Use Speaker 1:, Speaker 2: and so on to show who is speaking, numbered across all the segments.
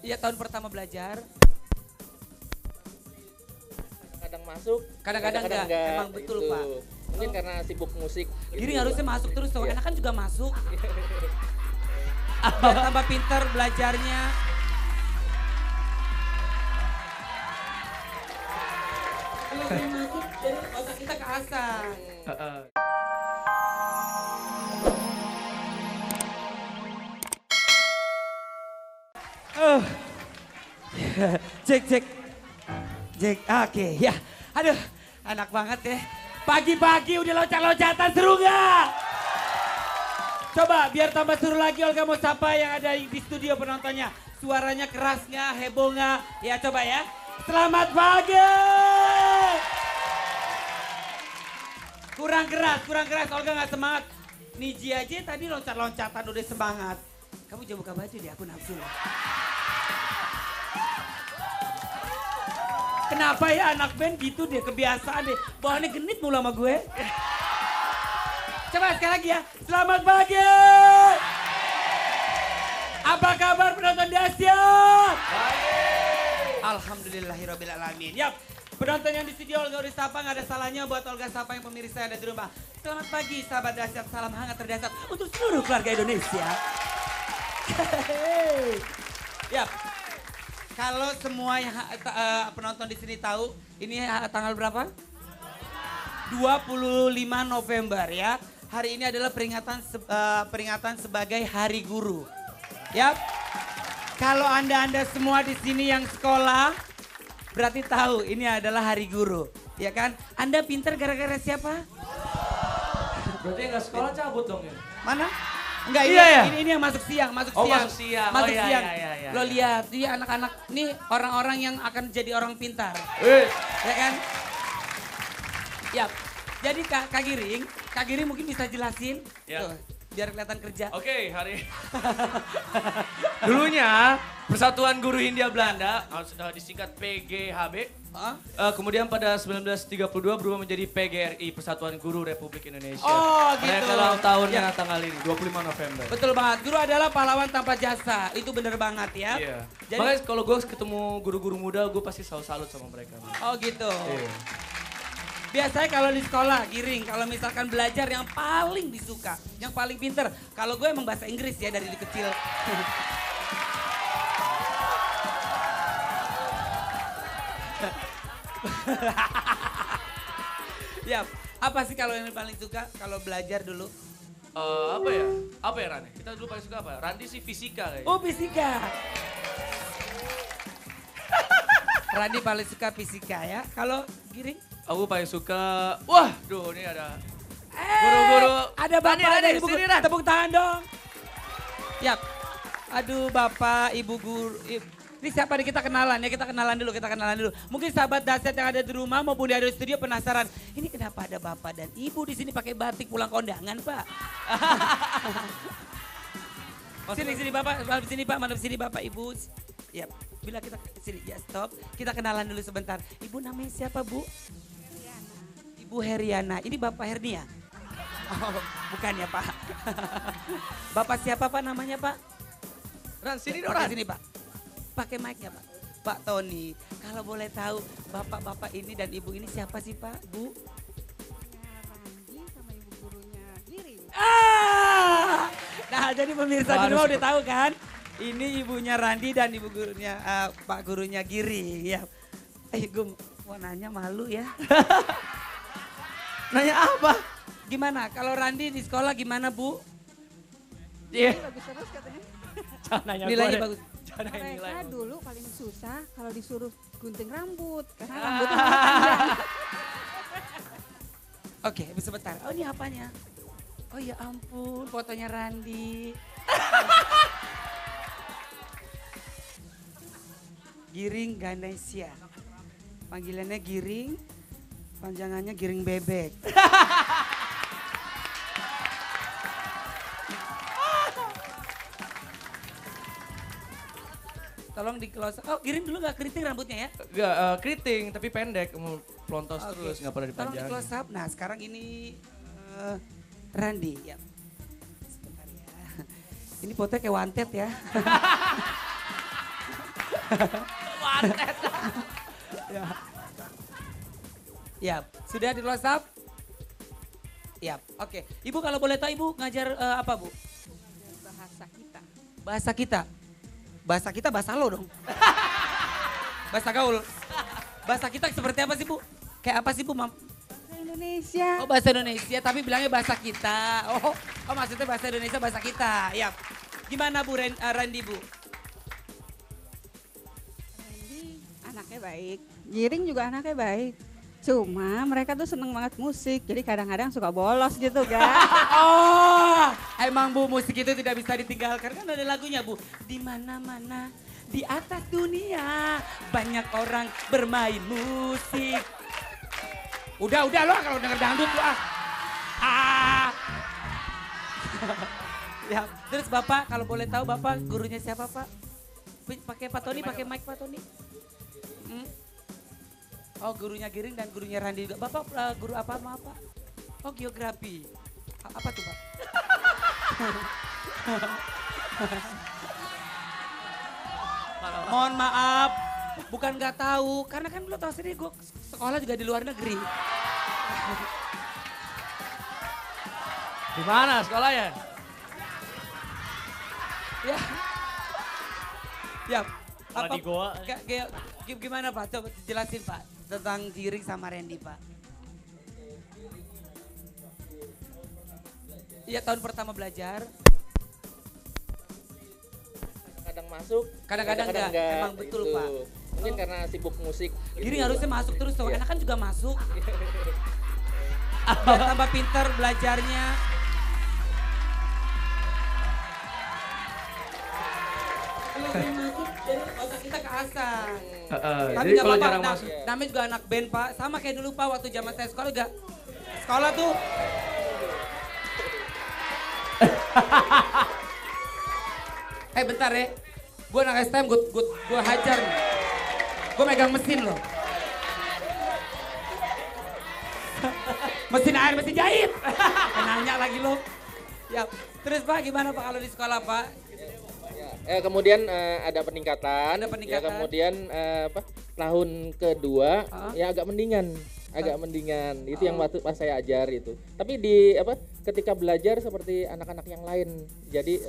Speaker 1: Iya tahun pertama belajar.
Speaker 2: Kadang masuk,
Speaker 1: Kadang-kadang enggak. Emang betul,
Speaker 2: gitu.
Speaker 1: Pak.
Speaker 2: Mungkin karena sibuk musik.
Speaker 1: Giring harusnya masuk terus dong,
Speaker 2: Iya.
Speaker 1: anak kan juga masuk. Biar tambah pinter belajarnya. Kalau saya masuk, jadi otak kita keasah. Oh. Cek, cek. Cek, oke ya. Aduh, enak banget ya. Pagi-pagi udah loncat-loncatan, seru gak? Coba biar tambah seru lagi Olga mau sapa yang ada di studio penontonnya. Suaranya keras nggak, heboh nggak? Ya coba ya. Selamat pagi. Kurang keras. Olga nggak semangat. Niji aja tadi loncat-loncatan udah semangat. Kamu jangan buka baju deh, aku nafsu loh. Kenapa ya anak band gitu deh, kebiasaan deh. Bawaannya genit mulu sama gue. Coba sekali lagi ya. Selamat pagi. Apa kabar penonton dahsyat? Baik. Alhamdulillahirrahmanirrahim. Yap, penonton yang di studio Olga udah sapa, gak ada salahnya buat Olga sapa yang pemirsa yang ada di rumah. Selamat pagi sahabat dahsyat, salam hangat terdahsyat untuk seluruh keluarga Indonesia. Yap, kalau semua yang penonton di sini tahu, ini tanggal berapa? 25 November ya. Hari ini adalah peringatan sebagai Hari Guru. Yap. Kalau Anda semua di sini yang sekolah, berarti tahu ini adalah Hari Guru. Ya kan? Anda pintar gara-gara siapa?
Speaker 3: Berarti nggak sekolah cabut dong ya?
Speaker 1: Mana? Enggak, ini,
Speaker 3: Iya, ya?
Speaker 1: ini yang masuk siang, masuk
Speaker 3: Oh,
Speaker 1: siang.
Speaker 3: masuk siang.
Speaker 1: Masuk
Speaker 3: Oh, iya,
Speaker 1: siang.
Speaker 3: iya, iya,
Speaker 1: Lo
Speaker 3: iya.
Speaker 1: lihat, ini anak-anak, nih orang-orang yang akan jadi orang pintar. Ya kan? Yap. Jadi Kak Giring mungkin bisa jelasin.
Speaker 3: Ya.
Speaker 1: Tuh, biar kelihatan kerja.
Speaker 3: Oke, dulunya Persatuan Guru Hindia Belanda, disingkat PGHB.
Speaker 1: Hah?
Speaker 3: Kemudian pada 1932 berubah menjadi PGRI, Persatuan Guru Republik Indonesia.
Speaker 1: Oh, gitu.
Speaker 3: Mereka ulang tahunnya
Speaker 1: Ya.
Speaker 3: tanggal ini, 25 November.
Speaker 1: Betul banget, guru adalah pahlawan tanpa jasa. Itu bener banget ya.
Speaker 3: Iya.
Speaker 1: Jadi-
Speaker 3: Makanya kalau gue ketemu guru-guru muda, gue pasti selalu salut sama mereka.
Speaker 1: Oh gitu.
Speaker 3: Iya.
Speaker 1: Biasanya kalau di sekolah, Giring, kalau misalkan belajar yang paling disuka, yang paling pinter. Kalau gue emang bahasa Inggris ya dari kecil. Ya, apa sih kalau yang paling suka kalau belajar dulu?
Speaker 3: Apa ya Rani? Kita dulu paling suka apa? Randi sih fisika kayaknya.
Speaker 1: Oh fisika. Randi paling suka fisika ya. Kalau Giring?
Speaker 3: Aku paling suka, ini ada
Speaker 1: Guru-guru. Ada bapak
Speaker 3: Rani,
Speaker 1: dari ibu
Speaker 3: sini,
Speaker 1: guru.
Speaker 3: Ran.
Speaker 1: Tepuk tangan dong. Yap. Aduh bapak, ibu guru. Ini siapa nih kita kenalan ya, kita kenalan dulu. Mungkin sahabat dahsyat yang ada di rumah maupun di studio penasaran. Ini kenapa ada bapak dan ibu di sini pakai batik pulang kondangan Pak? Sini bapak, mana sini bapak ibu. Yap, bila kita sini ya stop. Kita kenalan dulu sebentar. Ibu namanya siapa Bu? Ibu Heriana. Ini Bapak Hernia? Oh, bukan ya Pak. Bapak siapa Pak namanya Pak?
Speaker 3: Ran, sini dong
Speaker 1: Pakai
Speaker 3: Ran.
Speaker 1: sini Pak. Pakai mic-nya Pak. Pak Tony, kalau boleh tahu bapak-bapak ini dan ibu ini siapa sih Pak, Bu?
Speaker 4: Randi sama ibu gurunya Giring.
Speaker 1: Nah jadi pemirsa di rumah udah tahu kan? Ini ibunya Randi dan ibu gurunya, Pak gurunya Giring. Ya. Gue mau nanya malu ya.
Speaker 3: Nanya apa?
Speaker 1: Gimana? Kalau Randi di sekolah gimana Bu?
Speaker 3: Iya.
Speaker 4: Bagus terus katanya.
Speaker 3: Jangan nanya
Speaker 1: Nilainya
Speaker 3: gua deh.
Speaker 1: bagus.
Speaker 3: Jangan nanya nilai.
Speaker 4: Mereka dulu paling susah kalau disuruh gunting rambut. Karena rambutnya panjang.
Speaker 1: Oke, sebentar. Oh ini apanya? Oh ya ampun, fotonya Randi. Giring Ganesha. Panggilannya Giring, panjangannya Giring Bebek. Tolong di close. Oh Giring dulu gak keriting rambutnya ya?
Speaker 3: Enggak, keriting tapi pendek, mau pelontos
Speaker 1: Oke.
Speaker 3: terus, nggak pernah
Speaker 1: Tolong di
Speaker 3: dipanjangin.
Speaker 1: close up. Nah sekarang ini Randi. Ya. Sebentar ya. Ini fotonya kayak wanted ya.
Speaker 3: Wanted.
Speaker 1: Ya, sudah di WhatsApp? Ya, oke. Ibu kalau boleh tahu Ibu ngajar apa Bu?
Speaker 4: Bahasa kita.
Speaker 1: Bahasa kita. Bahasa kita bahasa lo dong. Bahasa gaul. Bahasa kita seperti apa sih Bu? Kayak apa sih Bu?
Speaker 4: Bahasa Indonesia.
Speaker 1: Oh bahasa Indonesia tapi bilangnya bahasa kita. Oh maksudnya bahasa Indonesia bahasa kita. Ya. Gimana Bu Randy Bu?
Speaker 4: Randy anaknya baik. Giring juga anaknya baik. Cuma mereka tuh seneng banget musik. Jadi kadang-kadang suka bolos gitu kan.
Speaker 1: Oh, emang Bu musik itu tidak bisa ditinggalkan kan ada lagunya Bu. Di mana-mana di atas dunia banyak orang bermain musik. Udah lo kalau denger dangdut lu ah. Ya, terus Bapak kalau boleh tahu Bapak gurunya siapa Pak? Pakai Pak Tony, pakai mic Pak Tony. Oh gurunya Giring dan gurunya Randy juga. Bapak guru apa sama apa? Oh geografi. Apa tuh Pak? Mohon maaf, bukan nggak tahu. Karena kan lo tahu sendiri gue sekolah juga di luar negeri.
Speaker 3: Di mana sekolahnya?
Speaker 1: Ya. Ya.
Speaker 3: Sekolah di Goa.
Speaker 1: Gimana Pak? Coba jelasin Pak tentang Giring sama Randy Pak. Iya tahun pertama belajar.
Speaker 2: Kadang masuk,
Speaker 1: Kadang-kadang enggak. Emang betul
Speaker 2: gitu.
Speaker 1: Pak.
Speaker 2: Mungkin karena sibuk musik.
Speaker 1: Giring
Speaker 2: gitu.
Speaker 1: harusnya masuk terus dong. Anak kan juga masuk. Biar tambah pinter belajarnya. Otak kita keasah. Tapi
Speaker 3: Jadi
Speaker 1: nggak
Speaker 3: kalau
Speaker 1: apa-apa.
Speaker 3: jarang
Speaker 1: Nah,
Speaker 3: masuk.
Speaker 1: namanya juga anak band Pak. Sama kayak dulu Pak waktu zaman saya sekolah juga. Sekolah tuh. Bentar ya. Gue anak STM gue hajar nih. Gue megang mesin loh. Mesin air, mesin jahit. Nanya lagi lo. Ya, terus Pak gimana Pak kalau di sekolah Pak?
Speaker 2: Kemudian ada peningkatan.
Speaker 1: Ada peningkatan.
Speaker 2: Ya, kemudian tahun kedua ya agak mendingan. Itu yang waktu pas saya ajar itu. Tapi ketika belajar seperti anak-anak yang lain. Jadi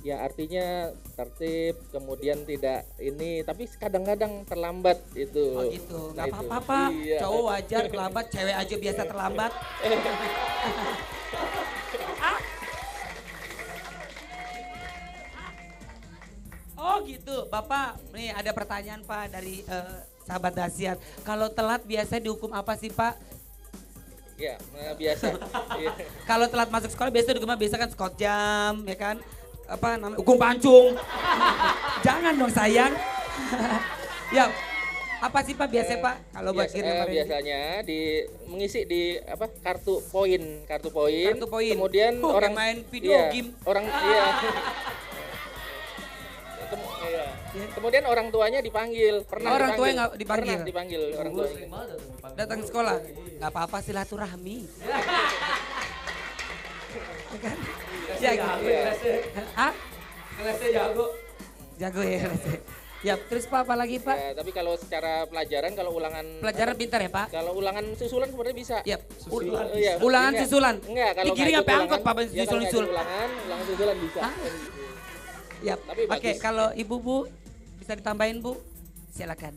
Speaker 2: ya artinya tertib, kemudian tidak ini, tapi kadang-kadang terlambat itu.
Speaker 1: Oh gitu,
Speaker 2: Nah,
Speaker 1: nggak
Speaker 2: itu.
Speaker 1: apa-apa Pak.
Speaker 2: Iya.
Speaker 1: Cowok wajar terlambat, cewek aja biasa terlambat. Oh gitu, Bapak. Nih ada pertanyaan Pak dari sahabat dahsyat. Kalau telat biasa dihukum apa sih Pak?
Speaker 2: Ya, biasa. Iya.
Speaker 1: Kalau telat masuk sekolah biasa dihukum biasa kan skot jam, ya kan? Apa namanya? Hukum pancung. Jangan dong sayang. Ya, apa sih Pak biasa Pak? Kalau buat kirim kemarin.
Speaker 2: Biasanya mengisi di kartu poin.
Speaker 1: Kartu poin.
Speaker 2: Kemudian
Speaker 1: orang main video game.
Speaker 2: Kemudian orang tuanya dipanggil.
Speaker 1: Orang tuanya nggak dipanggil.
Speaker 2: Pernah dipanggil orang tuanya.
Speaker 1: Datang ke sekolah. Nggak apa-apa silaturahmi. Ya gitu. Hah?
Speaker 3: Kelasnya jago.
Speaker 1: Jago ya kelasnya. Ya, terus Pak apa lagi Pak?
Speaker 2: Ya, tapi kalau secara pelajaran, kalau ulangan
Speaker 1: Pelajaran pintar ya Pak?
Speaker 2: Kalau ulangan susulan sebenarnya bisa.
Speaker 1: Yap.
Speaker 2: Iya,
Speaker 1: Ulangan
Speaker 2: enggak.
Speaker 1: susulan.
Speaker 2: Enggak, kalau
Speaker 1: Digiring
Speaker 2: nggak
Speaker 1: sampai
Speaker 2: ikut
Speaker 1: angkot Pak
Speaker 2: ulangan, ya, kalau nggak
Speaker 1: susul-susul.
Speaker 2: ikut ulangan susulan bisa.
Speaker 1: Hah? Yap.
Speaker 2: Tapi
Speaker 1: Oke,
Speaker 2: bagus.
Speaker 1: kalau Ibu Bu bisa ditambahin Bu? Silakan.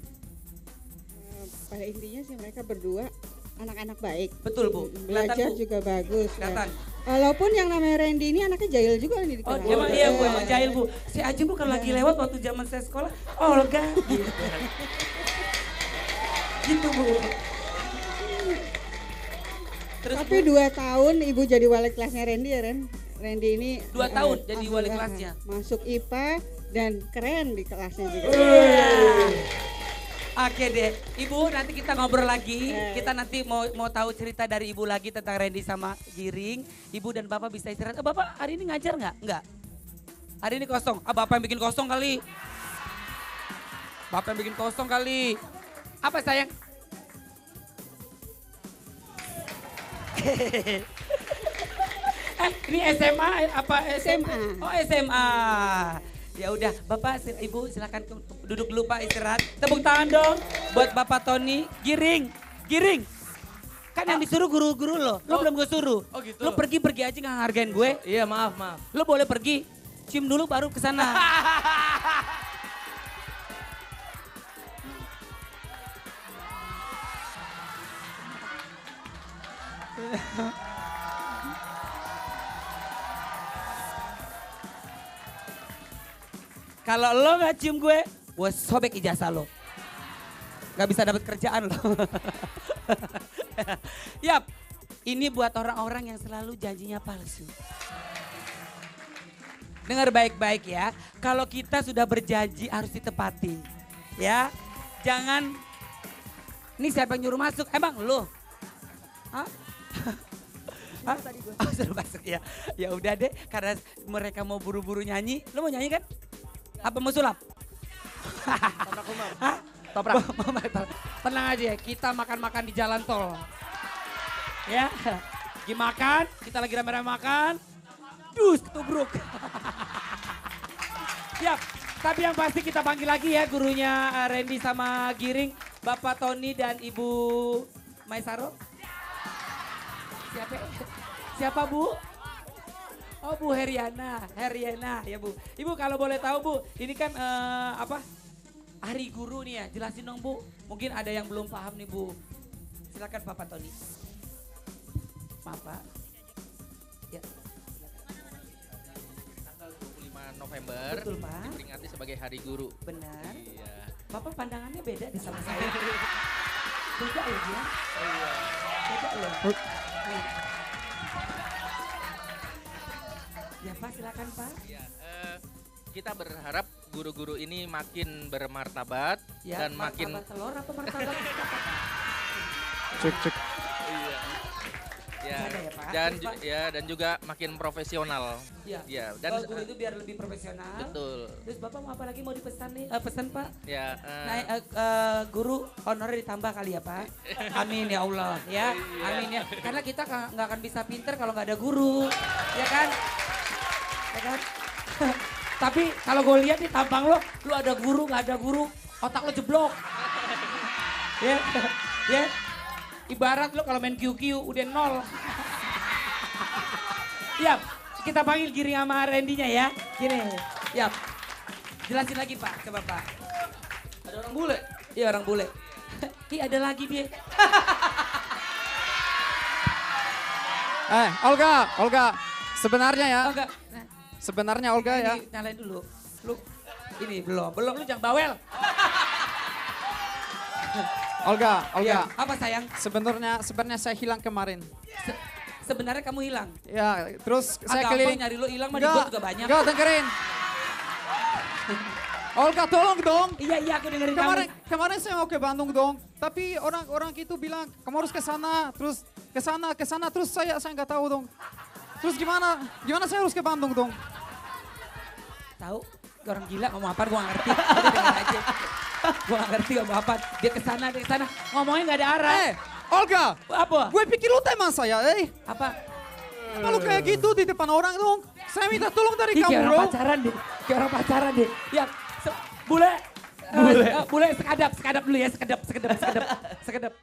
Speaker 5: Pada intinya sih mereka berdua anak-anak baik.
Speaker 1: Betul Bu. Kelihatan
Speaker 5: Belajar
Speaker 1: Bu.
Speaker 5: juga bagus. Ya.
Speaker 1: Kelihatan.
Speaker 5: Walaupun yang namanya Randy ini anaknya jahil juga nih di
Speaker 1: Oh,
Speaker 5: kelas.
Speaker 1: emang iya Bu, emang jahil Bu. Si Ajeng Bu kalau lagi lewat waktu zaman saya sekolah, Olga gitu. Gitu Bu. Terus
Speaker 5: Tapi 2 tahun ibu jadi wali kelasnya Randy ya Ren. Randy ini
Speaker 1: 2 tahun jadi wali
Speaker 5: alhamdulillah,
Speaker 1: kelasnya.
Speaker 5: Masuk IPA dan keren di kelasnya juga.
Speaker 1: Oke deh, Ibu nanti kita ngobrol lagi. Kita nanti mau tahu cerita dari Ibu lagi tentang Randy sama Giring. Ibu dan Bapak bisa istirahat. Bapak hari ini ngajar nggak? Nggak. Hari ini kosong. Bapak yang bikin kosong kali. Bapak yang bikin kosong kali. Apa sayang? Ini SMA apa SMA?
Speaker 5: SMA.
Speaker 1: Oh SMA. Ya udah, Bapak, Ibu silakan untuk duduk dulu Pak istirahat. Tepuk tangan dong buat Bapak Tony. Giring, giring. Kan yang disuruh guru-guru lo, lo belum gue suruh.
Speaker 3: Oh gitu.
Speaker 1: Lo pergi-pergi aja nggak ngargain gue.
Speaker 3: Iya maaf, maaf.
Speaker 1: Lo boleh pergi, cium dulu baru ke sana. Kalau lo nggak cium gue sobek ijazah lo. Gak bisa dapat kerjaan lo. Yap, ini buat orang-orang yang selalu janjinya palsu. Dengar baik-baik ya, kalau kita sudah berjanji harus ditepati. Ya, jangan, ini siapa yang nyuruh masuk? Emang lo? Hah? Hah? Oh, suruh masuk ya. Ya udah deh, karena mereka mau buru-buru nyanyi. Lo mau nyanyi kan? Apa mau sulap? Hah? Toprak. Tenang aja ya, kita makan-makan di jalan tol. Ya, lagi makan, kita lagi rame-rame makan. Dus, ketubruk. Siap, tapi yang pasti kita panggil lagi ya gurunya Randy sama Giring. Bapak Tony dan Ibu Maisaro. Siapa? Siapa Bu? Oh Bu Heriana, ya Bu. Ibu kalau boleh tahu Bu, ini kan Hari Guru nih ya, jelasin dong Bu. Mungkin ada yang belum paham nih Bu. Silakan Bapak Tony. Maaf Pak. Ya.
Speaker 2: Tanggal 25 November
Speaker 1: Betul Pak.
Speaker 2: diperingati sebagai Hari Guru.
Speaker 1: Benar.
Speaker 2: Iya.
Speaker 1: Bapak pandangannya beda di sama saya. Beda ya dia? Beda loh. Ya Pak silakan Pak.
Speaker 2: Iya, kita berharap guru-guru ini makin bermartabat
Speaker 1: Ya,
Speaker 2: dan makin
Speaker 1: martabak telur atau martabak?
Speaker 6: Cek.
Speaker 2: ya,
Speaker 1: Ada ya, Pak?
Speaker 2: dan
Speaker 1: Terus, Pak?
Speaker 2: dan juga makin profesional.
Speaker 1: Iya.
Speaker 2: Ya, dan
Speaker 1: Kalau guru itu biar lebih profesional.
Speaker 2: betul.
Speaker 1: Terus Bapak mau apa lagi mau dipesan nih? Pesan Pak?
Speaker 2: Ya,
Speaker 1: Guru honorer ditambah kali ya Pak. Amin ya Allah ya. Amin ya. Karena kita nggak akan bisa pinter kalau nggak ada guru, ya kan? Ya kan? Tapi kalau gue lihat nih tampang lo ada guru nggak ada guru, otak lo jeblok. Ya, ya. Ibarat lo kalau main QQ udah nol. Yap, kita panggil Giring sama Randy-nya ya. Gini, yap. Jelasin lagi Pak ke Bapak.
Speaker 3: Ada orang bule.
Speaker 1: Iya orang bule. Ih ada lagi dia.
Speaker 6: Olga, sebenarnya ya,
Speaker 1: Oh enggak. Nah,
Speaker 6: sebenarnya Olga ya.
Speaker 1: ini nyalain dulu. Lu ini belum lu jangan bawel.
Speaker 6: Olga,
Speaker 1: Ya, apa sayang?
Speaker 6: sebenarnya saya hilang kemarin.
Speaker 1: Sebenarnya kamu hilang.
Speaker 6: Ya, terus saya
Speaker 1: Gampang
Speaker 6: keliling.
Speaker 1: nyari lu hilang mah di got juga banyak.
Speaker 6: Enggak, dengerin. Olga, tolong dong.
Speaker 1: Iya aku dengerin kamu.
Speaker 6: Kemarin saya mau ke Bandung dong, tapi orang itu bilang kamu harus ke sana, terus ke sana, terus saya nggak tahu dong. Terus gimana saya harus ke Bandung dong?
Speaker 1: Tahu? Orang gila ngomong apa gua gak ngerti. Udah denger aja. Gua gak ngerti ngomong apa. Dia ke sana. Ngomongnya gak ada arah.
Speaker 6: Olga,
Speaker 1: Apa?
Speaker 6: gue pikir lu teman saya,
Speaker 1: Apa?
Speaker 6: Kalau kayak gitu di depan orang dong. Saya minta tolong dari
Speaker 1: Ih,
Speaker 6: kamu,
Speaker 1: kayak
Speaker 6: bro.
Speaker 1: orang pacaran deh. Ya, bule sekadap dulu ya, sekadap.